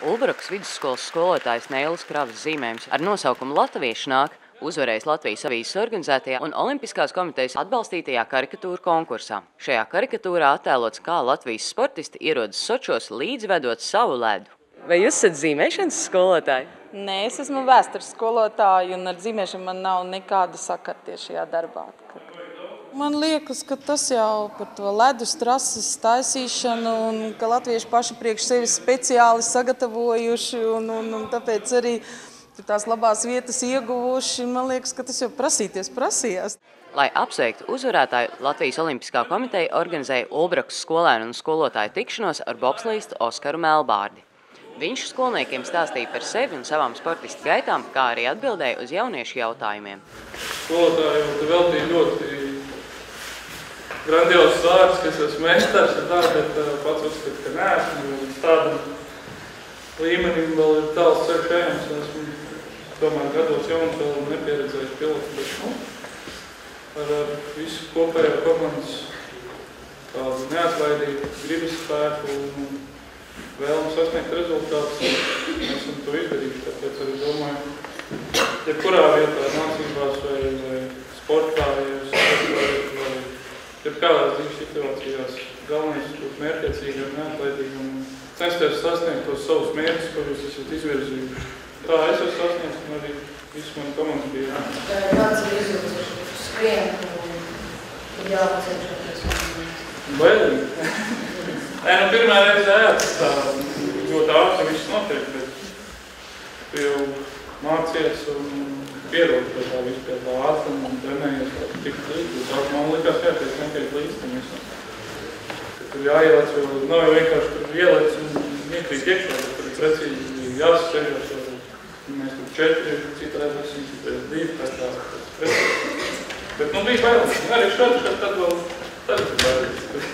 Ulbrakas vidusskolas skolotājs Neilis Kravas zīmējums ar nosaukumu Latvieši nāk uzvarējis Latvijas avīzes organizētajā un Olimpiskās komitejas atbalstītajā karikatūru konkursā. Šajā karikatūrā attēlots, kā Latvijas sportisti ierodas Sočos līdzvedot savu ledu. Vai jūs esat zīmēšanas skolotāji? Nē, es esmu vēstures skolotāja un ar zīmēšanu man nav nekāda sakara tieši šajā darbā. Man liekas, ka tas jau par to ledus trases taisīšanu un ka latvieši paši priekš sevis speciāli sagatavojuši un tāpēc arī tās labās vietas ieguvuši. Man liekas, ka tas jau prasījās. Lai apsveiktu uzvarētāju, Latvijas Olimpiskā komiteja organizēja Ulbrakas skolēnu un skolotāju tikšanos ar bobslīstu Oskaru Melbārdi. Viņš skolniekiem stāstīja par sevi un savām sportistu gaitām, kā arī atbildēja uz jauniešu jautājumiem. Skolotāji jau veltīja ļoti grandiozs vārds, ka es esmu meistars, bet pats uzskatu, ka neesmu. Tādam līmenim vēl ir tāls ceļš ejams. Esmu tomēr gados jauns, vēl nepieredzējis pilots, bet ar visu kopējo komandas tādu neatlaidību, gribas spēku un vēlam sasniegt rezultātus. Mēs esam to izdarījuši, tāpēc arī domāju, jebkurā vietā, mācībās vai sportā, vai jebkādās dzīves situācijās, galvenais būt mērķiecīgi un neatlaidīgi un censties sasniegt tos savus mērķus, ko jūs esat izvirzījuši. Tā es esmu sasniegts un arī visu mani komandas bija. Kāds ir izjūtas skrien un jāpacenšoties? Bailīgi. Pirmā reize tas tā ļoti ātri viss notiek, bet tu jau mācies un pierod pie tā visu pie tā ātruma un trenējies tik līdzi. Man likās, ka es nekait līdzi tam visam. Tur jāielēc, jo nav jau vienkārši tur ielēc un iekrīt iekšā, bet tur ir precīzi jāsaceļos. Mēs tur 4, citreiz esam, citreiz 2, pēc tās precīzi. Bet bija bailīgi. Arī šādi tad vēl ir bailīgi.